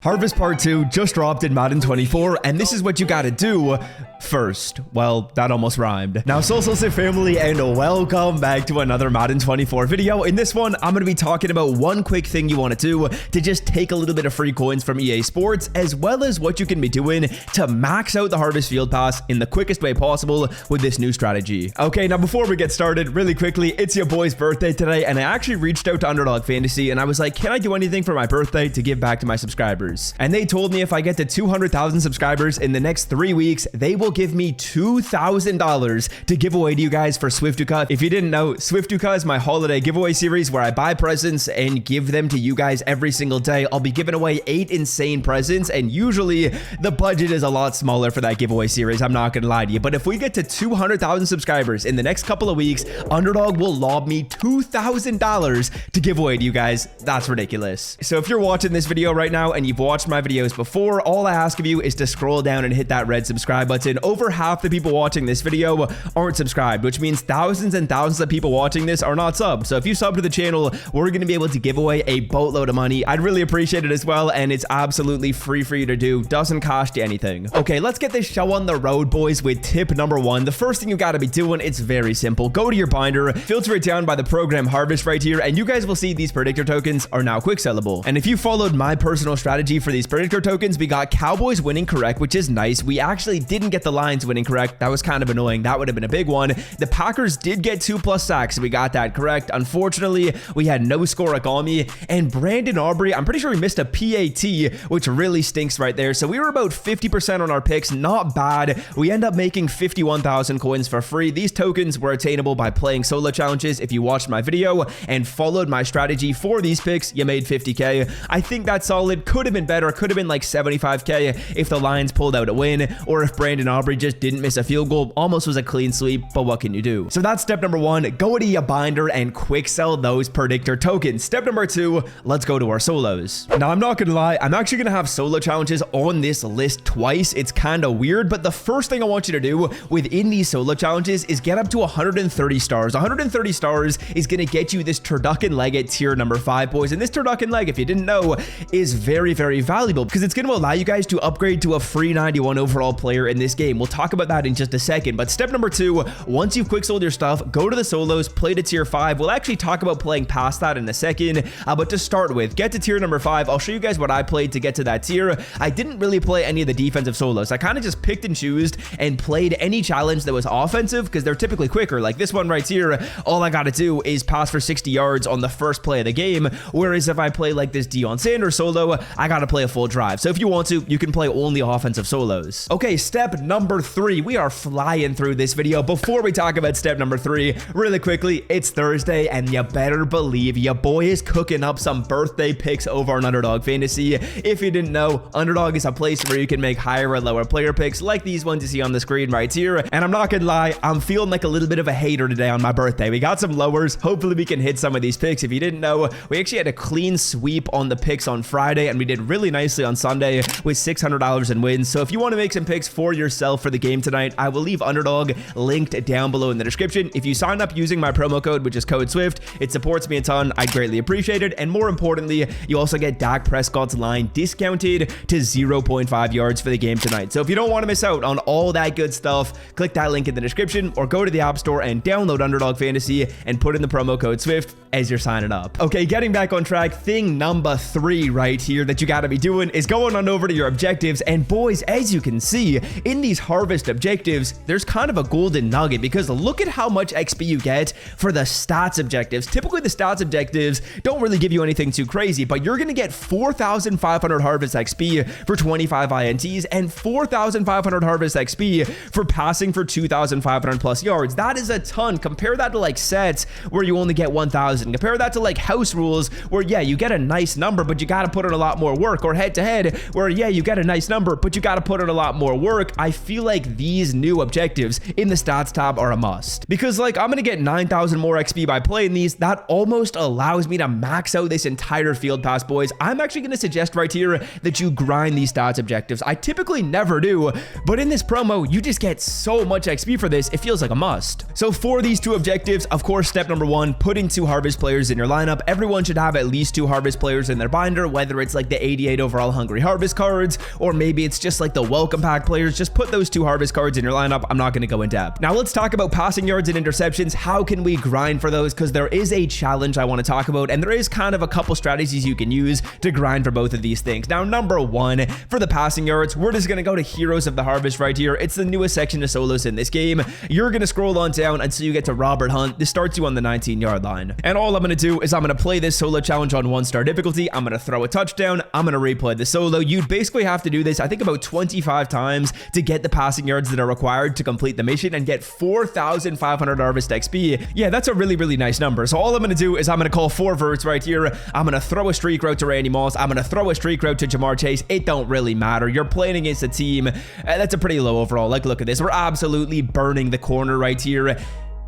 Harvest Part 2 just dropped in Madden 24, and this is what you gotta do first. Well, that almost rhymed. Now, Social family, and welcome back to another Madden 24 video. In this one, I'm gonna be talking about one quick thing you wanna do to just take a little bit of free coins from EA Sports, as well as what you can be doing to max out the Harvest Field Pass in the quickest way possible with this new strategy. Okay, now before we get started, really quickly, it's your boy's birthday today, and I actually reached out to Underdog Fantasy, and I was like, can I do anything for my birthday to give back to my subscribers? And they told me if I get to 200,000 subscribers in the next 3 weeks, they will give me $2,000 to give away to you guys for Swiftuka. If you didn't know, Swiftuka is my holiday giveaway series where I buy presents and give them to you guys every single day. I'll be giving away 8 insane presents, and usually the budget is a lot smaller for that giveaway series. I'm not gonna lie to you, but if we get to 200,000 subscribers in the next couple of weeks, Underdog will lob me $2,000 to give away to you guys. That's ridiculous. So if you're watching this video right now and you've watched my videos before, all I ask of you is to scroll down and hit that red subscribe button. Over half the people watching this video aren't subscribed, which means thousands and thousands of people watching this are not subbed. So if you sub to the channel, we're going to be able to give away a boatload of money. I'd really appreciate it as well, and it's absolutely free for you to do. Doesn't cost you anything. Okay, let's get this show on the road, boys, with tip number 1. The first thing you got to be doing, it's very simple. Go to your binder, filter it down by the program Harvest right here, and you guys will see these predictor tokens are now quick sellable. And if you followed my personal strategy for these predictor tokens, we got Cowboys winning correct, which is nice. We actually didn't get the Lions winning correct. That was kind of annoying. That would have been a big one. The Packers did get 2+ sacks, so we got that correct. Unfortunately, we had no Skoragami, and Brandon Aubrey, I'm pretty sure we missed a PAT, which really stinks right there. So we were about 50% on our picks. Not bad. We end up making 51,000 coins for free. These tokens were attainable by playing solo challenges. If you watched my video and followed my strategy for these picks, you made 50k. I think that's solid. Could have been better. Could have been like 75k if the Lions pulled out a win, or if Brandon Aubrey just didn't miss a field goal. Almost was a clean sweep, but what can you do? So that's step number 1. Go to your binder and quick sell those predictor tokens. Step number 2, let's go to our solos. Now, I'm not gonna lie, I'm actually gonna have solo challenges on this list twice. It's kind of weird, but the first thing I want you to do within these solo challenges is get up to 130 stars. 130 stars is gonna get you this turducken leg at tier number 5, boys. And this turducken leg, if you didn't know, is very, very valuable because it's going to allow you guys to upgrade to a free 91 overall player in this game. We'll talk about that in just a second. But step number 2, once you've quick sold your stuff, go to the solos, play to tier 5. We'll actually talk about playing past that in a second. But to start with, get to tier number 5. I'll show you guys what I played to get to that tier. I didn't really play any of the defensive solos. I kind of just picked and chose and played any challenge that was offensive because they're typically quicker. Like this one right here, all I got to do is pass for 60 yards on the first play of the game. Whereas if I play like this Deion Sanders solo, I got to play a full drive. So if you want to, you can play only offensive solos. Okay, step number 3. We are flying through this video. Before we talk about step number 3, really quickly, it's Thursday, and you better believe your boy is cooking up some birthday picks over on Underdog Fantasy. If you didn't know, Underdog is a place where you can make higher or lower player picks like these ones you see on the screen right here. And I'm not gonna lie, I'm feeling like a little bit of a hater today on my birthday. We got some lowers. Hopefully we can hit some of these picks. If you didn't know, we actually had a clean sweep on the picks on Friday, and we did really nicely on Sunday with $600 in wins. So if you want to make some picks for yourself for the game tonight, I will leave Underdog linked down below in the description. If you sign up using my promo code, which is code SWIFT, it supports me a ton. I'd greatly appreciate it. And more importantly, you also get Dak Prescott's line discounted to 0.5 yards for the game tonight. So if you don't want to miss out on all that good stuff, click that link in the description or go to the App Store and download Underdog Fantasy and put in the promo code SWIFT as you're signing up. Okay, getting back on track, thing number 3 right here that you got to be doing is going on over to your objectives. And boys, as you can see in these harvest objectives, there's kind of a golden nugget because look at how much XP you get for the stats objectives. Typically the stats objectives don't really give you anything too crazy, but you're going to get 4,500 harvest XP for 25 INTs and 4,500 harvest XP for passing for 2,500 plus yards. That is a ton. Compare that to like sets where you only get 1,000. Compare that to like house rules where, yeah, you get a nice number, but you got to put in a lot more work, or head to head where, yeah, you get a nice number, but you got to put in a lot more work. I feel like these new objectives in the stats tab are a must because like I'm going to get 9,000 more XP by playing these. That almost allows me to max out this entire field pass, boys. I'm actually going to suggest right here that you grind these stats objectives. I typically never do, but in this promo, you just get so much XP for this. It feels like a must. So for these 2 objectives, of course, step number 1, putting 2 harvest players in your lineup. Everyone should have at least 2 harvest players in their binder, whether it's like the 88 overall Hungry Harvest cards, or maybe it's just like the welcome pack players. Just put those 2 harvest cards in your lineup. I'm not going to go in depth. Now let's talk about passing yards and interceptions. How can we grind for those? Because there is a challenge I want to talk about, and there is kind of a couple strategies you can use to grind for both of these things. Now, number 1, for the passing yards, we're just going to go to Heroes of the Harvest right here. It's the newest section of solos in this game. You're going to scroll on down until you get to Robert Hunt. This starts you on the 19-yard line. And all I'm going to do is I'm going to play this solo challenge on 1-star difficulty. I'm going to throw a touchdown. I'm going to replay the solo. You'd basically have to do this, I think, about 25 times to get the passing yards that are required to complete the mission and get 4,500 harvest XP. Yeah, that's a really, really nice number. So all I'm going to do is I'm going to call 4 verts right here. I'm going to throw a streak route to Randy Moss. I'm going to throw a streak route to Jamar Chase. It don't really matter. You're playing against a team that's a pretty low overall. Like, look at this. We're absolutely burning the corner right here.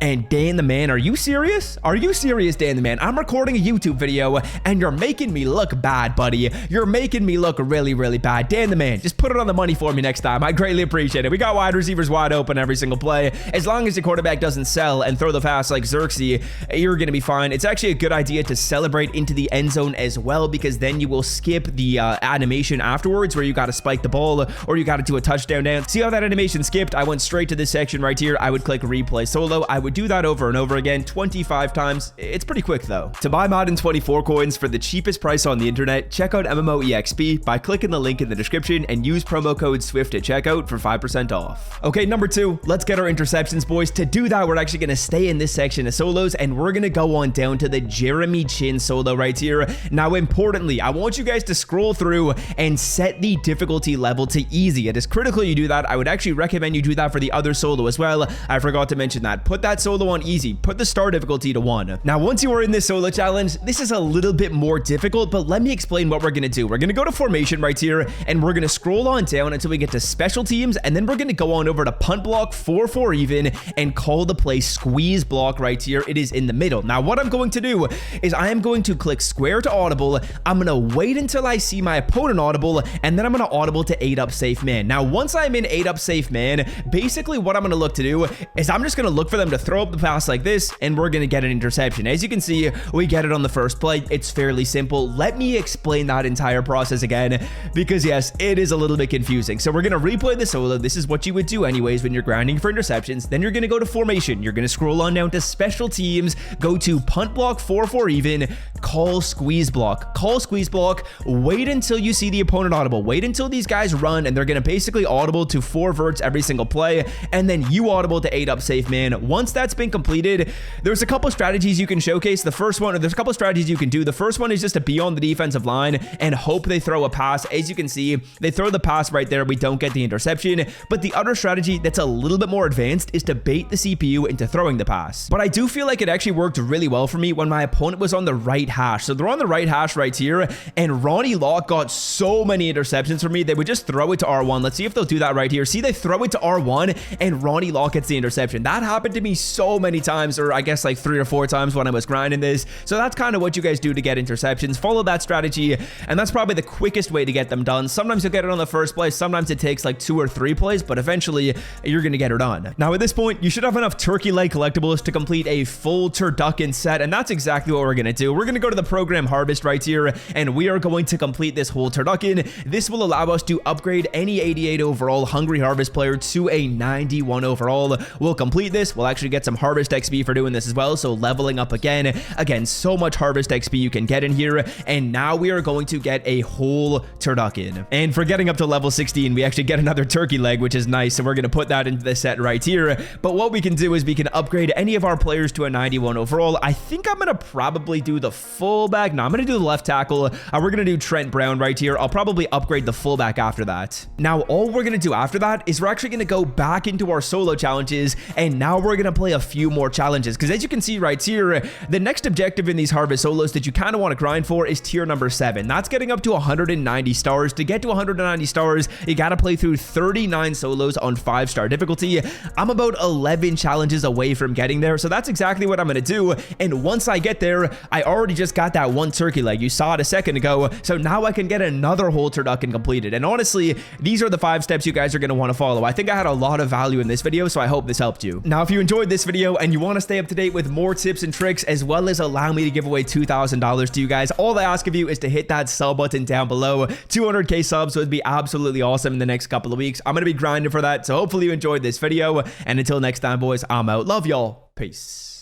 And Dan the Man, are you serious? Are you serious, Dan the Man? I'm recording a YouTube video and you're making me look bad, buddy. You're making me look really, really bad. Dan the Man, just put it on the money for me next time. I greatly appreciate it. We got wide receivers wide open every single play. As long as the quarterback doesn't sell and throw the pass like Xerxes, you're going to be fine. It's actually a good idea to celebrate into the end zone as well, because then you will skip the animation afterwards where you got to spike the ball or you got to do a touchdown dance. See how that animation skipped? I went straight to this section right here. I would click replay solo. I would do that over and over again 25 times. It's pretty quick though. To buy Madden 24 coins for the cheapest price on the internet, check out MMOEXP by clicking the link in the description and use promo code SWIFT at checkout for 5% off. Okay, number 2, let's get our interceptions, boys. To do that, we're actually going to stay in this section of solos and we're going to go on down to the Jeremy Chin solo right here. Now, importantly, I want you guys to scroll through and set the difficulty level to easy. It is critical you do that. I would actually recommend you do that for the other solo as well. I forgot to mention that. Put that solo on easy. Put the star difficulty to 1. Now, once you are in this solo challenge, this is a little bit more difficult, but let me explain what we're going to do. We're going to go to formation right here, and we're going to scroll on down until we get to special teams, and then we're going to go on over to punt block 4-4 even and call the play squeeze block right here. It is in the middle. Now, what I'm going to do is I am going to click square to audible. I'm going to wait until I see my opponent audible, and then I'm going to audible to 8-up safe man. Now, once I'm in 8-up safe man, basically what I'm going to look to do is I'm just going to look for them to throw up the pass like this, and we're going to get an interception. As you can see, we get it on the first play. It's fairly simple. Let me explain that entire process again, because yes, it is a little bit confusing. So we're going to replay the solo. This is what you would do anyways when you're grinding for interceptions. Then you're going to go to formation. You're going to scroll on down to special teams, go to punt block 4-4 even, call squeeze block. Call squeeze block. Wait until you see the opponent audible. Wait until these guys run, and they're going to basically audible to 4 verts every single play, and then you audible to 8-up safe man. Once that's been completed, there's a couple strategies you can showcase. The first one, or there's a couple strategies you can do. The first one is just to be on the defensive line and hope they throw a pass. As you can see, they throw the pass right there. We don't get the interception. But the other strategy that's a little bit more advanced is to bait the CPU into throwing the pass. But I do feel like it actually worked really well for me when my opponent was on the right hash. So they're on the right hash right here, and Ronnie Locke got so many interceptions for me. They would just throw it to R1. Let's see if they'll do that right here. See, they throw it to R1 and Ronnie Locke gets the interception. That happened to me so many times, or I guess like 3 or 4 times when I was grinding this. So that's kind of what you guys do to get interceptions. Follow that strategy, and that's probably the quickest way to get them done. Sometimes you'll get it on the first play. Sometimes it takes like 2 or 3 plays, but eventually you're going to get it done. Now at this point, you should have enough turkey leg collectibles to complete a full turducken set, and that's exactly what we're going to do. We're going to go to the program harvest right here, and we are going to complete this whole turducken. This will allow us to upgrade any 88 overall Hungry Harvest player to a 91 overall. We'll complete this. We'll actually get some harvest XP for doing this as well, so leveling up again, so much harvest XP you can get in here. And now we are going to get a whole turducken, and for getting up to level 16, we actually get another turkey leg, which is nice. So we're going to put that into the set right here. But what we can do is we can upgrade any of our players to a 91 overall. I think I'm going to probably do the fullback. No, I'm going to do the left tackle. We're going to do Trent Brown right here. I'll probably upgrade the fullback after that. Now all we're going to do after that is we're actually going to go back into our solo challenges, and now we're going to play a few more challenges, because as you can see right here, the next objective in these harvest solos that you kind of want to grind for is tier number 7. That's getting up to 190 stars. To get to 190 stars, you got to play through 39 solos on 5-star difficulty. I'm about 11 challenges away from getting there, so that's exactly what I'm going to do. And once I get there, I already just got that one turkey leg. You saw it a second ago, so now I can get another whole turducken completed. And honestly, these are the 5 steps you guys are going to want to follow. I think I had a lot of value in this video, so I hope this helped you. Now, if you enjoyed this this video and you want to stay up to date with more tips and tricks, as well as allow me to give away $2,000 to you guys, all I ask of you is to hit that sub button down below. 200k subs would be absolutely awesome in the next couple of weeks. I'm going to be grinding for that, so hopefully you enjoyed this video. And until next time, boys, I'm out. Love y'all. Peace.